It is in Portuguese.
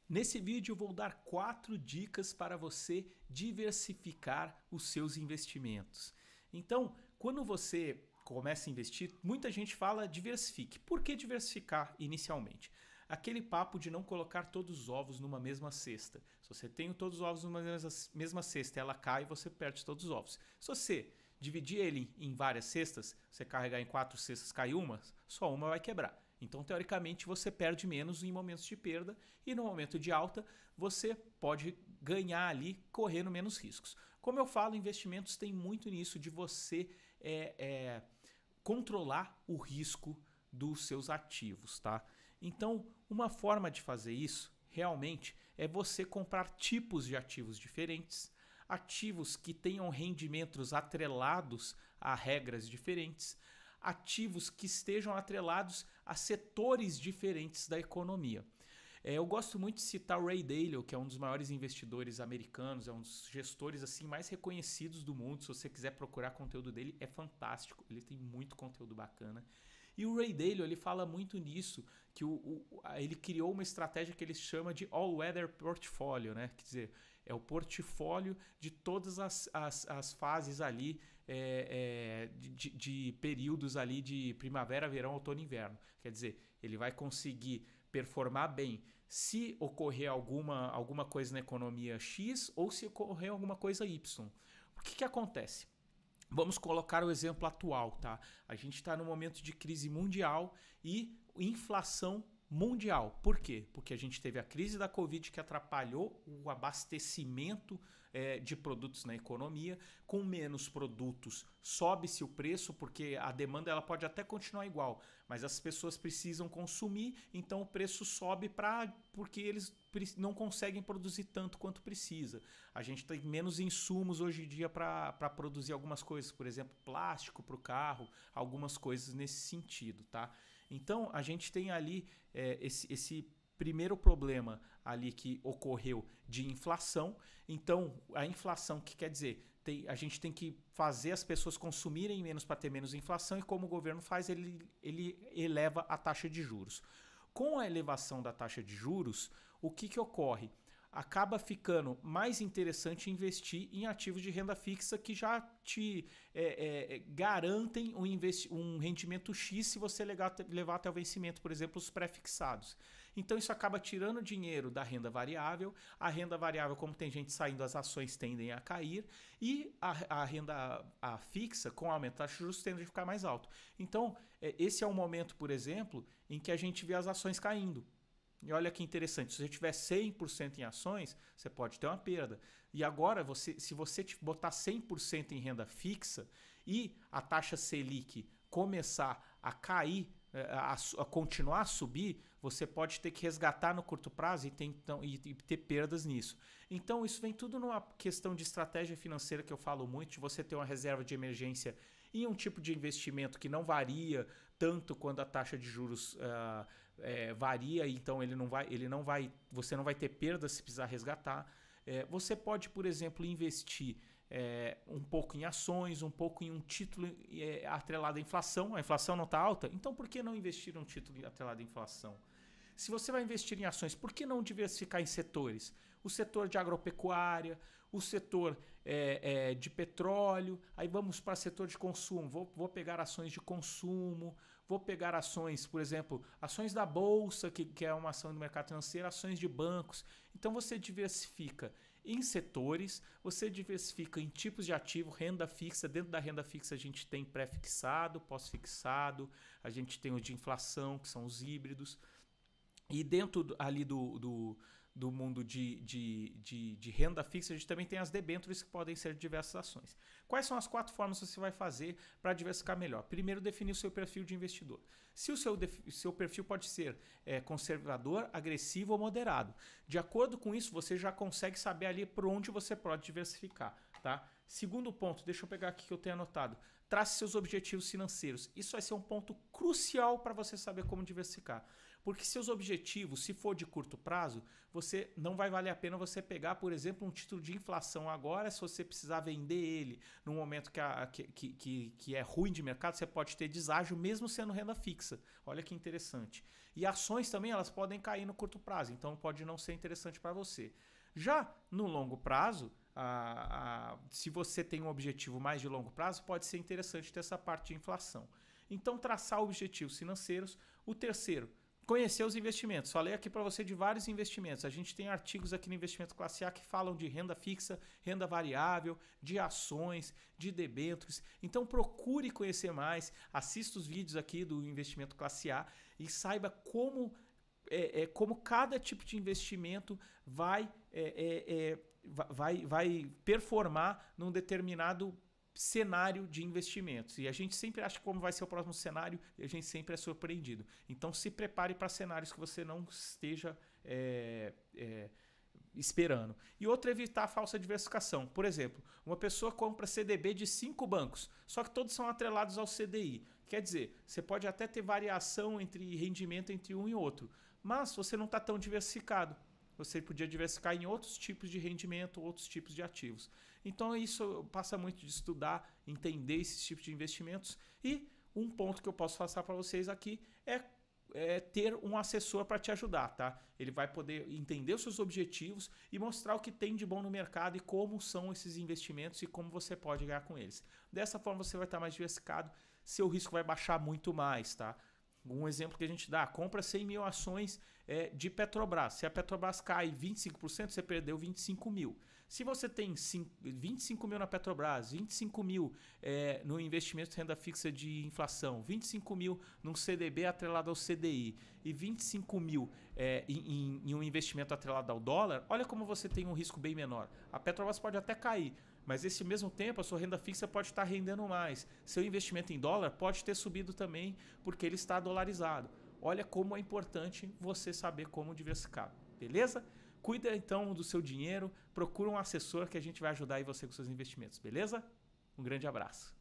Nesse vídeo eu vou dar 4 dicas para você diversificar os seus investimentos. Então, quando você começa a investir, muita gente fala diversifique. Por que diversificar inicialmente? Aquele papo de não colocar todos os ovos numa mesma cesta. Se você tem todos os ovos numa mesma cesta, ela cai e você perde todos os ovos. Se você dividir ele em várias cestas, você carregar em 4 cestas, cai uma, só uma vai quebrar. Então, teoricamente, você perde menos em momentos de perda e no momento de alta você pode ganhar ali correndo menos riscos. Como eu falo, investimentos tem muito nisso de você controlar o risco dos seus ativos, tá? Então, uma forma de fazer isso realmente é você comprar tipos de ativos diferentes, ativos que tenham rendimentos atrelados a regras diferentes, ativos que estejam atrelados a setores diferentes da economia. Eu gosto muito de citar o Ray Dalio, que é um dos maiores investidores americanos, é um dos gestores assim mais reconhecidos do mundo. Se você quiser procurar conteúdo dele, é fantástico. Ele tem muito conteúdo bacana. E o Ray Dalio, ele fala muito nisso, que ele criou uma estratégia que ele chama de All-Weather Portfolio, né? Quer dizer, é o portfólio de todas as fases ali, de períodos ali de primavera, verão, outono e inverno. Quer dizer, ele vai conseguir performar bem se ocorrer alguma coisa na economia X ou se ocorrer alguma coisa Y. O que acontece? Vamos colocar o exemplo atual, tá? A gente está num momento de crise mundial e inflação mundial. Por quê? Porque a gente teve a crise da Covid que atrapalhou o abastecimento de produtos na economia. Com menos produtos sobe-se o preço, porque a demanda ela pode até continuar igual, mas as pessoas precisam consumir, então o preço sobe porque eles não conseguem produzir tanto quanto precisa. A gente tem menos insumos hoje em dia para produzir algumas coisas, por exemplo, plástico para o carro, algumas coisas nesse sentido, tá? Então a gente tem ali esse primeiro problema ali que ocorreu de inflação. Então a inflação, o que quer dizer? A gente tem que fazer as pessoas consumirem menos para ter menos inflação, e como o governo faz, ele eleva a taxa de juros. Com a elevação da taxa de juros, o que ocorre? Acaba ficando mais interessante investir em ativos de renda fixa que já te garantem um rendimento X se você levar até o vencimento, por exemplo, os pré-fixados. Então isso acaba tirando dinheiro da renda variável. A renda variável, como tem gente saindo, as ações tendem a cair, e a renda fixa, com o aumento da taxa de juros, tende a ficar mais alto. Então esse é um momento, por exemplo, em que a gente vê as ações caindo. E olha que interessante, se você tiver 100% em ações, você pode ter uma perda. E agora, se você botar 100% em renda fixa e a taxa Selic começar a cair, a continuar a subir, você pode ter que resgatar no curto prazo e ter perdas nisso. Então isso vem tudo numa questão de estratégia financeira que eu falo muito, de você ter uma reserva de emergência e um tipo de investimento que não varia tanto quando a taxa de juros varia, então você não vai ter perda se precisar resgatar. Você pode, por exemplo, investir um pouco em ações, um pouco em um título atrelado à inflação. A inflação não está alta, então por que não investir em um título atrelado à inflação? Se você vai investir em ações, por que não diversificar em setores? O setor de agropecuária, o setor de petróleo, aí vamos para o setor de consumo. Vou pegar ações de consumo, vou pegar ações, por exemplo, ações da Bolsa, que é uma ação do mercado financeiro, ações de bancos. Então você diversifica em setores, você diversifica em tipos de ativo, renda fixa. Dentro da renda fixa a gente tem pré-fixado, pós-fixado, a gente tem o de inflação, que são os híbridos. E dentro ali do mundo de renda fixa, a gente também tem as debêntures, que podem ser diversas ações. Quais são as 4 formas que você vai fazer para diversificar melhor? Primeiro, definir o seu perfil de investidor. Se o seu perfil pode ser conservador, agressivo ou moderado. De acordo com isso, você já consegue saber ali por onde você pode diversificar. Tá? Segundo ponto, deixa eu pegar aqui que eu tenho anotado. Trace seus objetivos financeiros. Isso vai ser um ponto crucial para você saber como diversificar. Porque seus objetivos, se for de curto prazo, você não vai valer a pena você pegar, por exemplo, um título de inflação agora, se você precisar vender ele no momento que é ruim de mercado, você pode ter deságio mesmo sendo renda fixa. Olha que interessante. E ações também, elas podem cair no curto prazo, então pode não ser interessante para você. Já no longo prazo, se você tem um objetivo mais de longo prazo, pode ser interessante ter essa parte de inflação. Então, traçar objetivos financeiros. O terceiro, conhecer os investimentos. Falei aqui para você de vários investimentos. A gente tem artigos aqui no Investimento Classe A que falam de renda fixa, renda variável, de ações, de debêntures. Então, procure conhecer mais. Assista os vídeos aqui do Investimento Classe A e saiba como cada tipo de investimento vai performar num determinado cenário de investimentos. E a gente sempre acha como vai ser o próximo cenário e a gente sempre é surpreendido. Então se prepare para cenários que você não esteja esperando. E outro é evitar a falsa diversificação. Por exemplo, uma pessoa compra CDB de 5 bancos, só que todos são atrelados ao CDI. Quer dizer, você pode até ter variação entre rendimento entre um e outro, mas você não está tão diversificado. Você podia diversificar em outros tipos de rendimento, outros tipos de ativos. Então isso passa muito de estudar, entender esses tipos de investimentos. E um ponto que eu posso passar para vocês aqui é ter um assessor para te ajudar, tá? Ele vai poder entender os seus objetivos e mostrar o que tem de bom no mercado e como são esses investimentos e como você pode ganhar com eles. Dessa forma você vai estar mais diversificado, seu risco vai baixar muito mais, tá? Um exemplo que a gente dá, compra 100 mil ações de Petrobras. Se a Petrobras cai 25%, você perdeu 25 mil. Se você tem 25 mil na Petrobras, 25 mil no investimento de renda fixa de inflação, 25 mil num CDB atrelado ao CDI e 25 mil em um investimento atrelado ao dólar, olha como você tem um risco bem menor. A Petrobras pode até cair, mas nesse mesmo tempo a sua renda fixa pode estar rendendo mais. Seu investimento em dólar pode ter subido também porque ele está dolarizado. Olha como é importante você saber como diversificar, beleza? Cuida então do seu dinheiro, procura um assessor que a gente vai ajudar aí você com seus investimentos, beleza? Um grande abraço.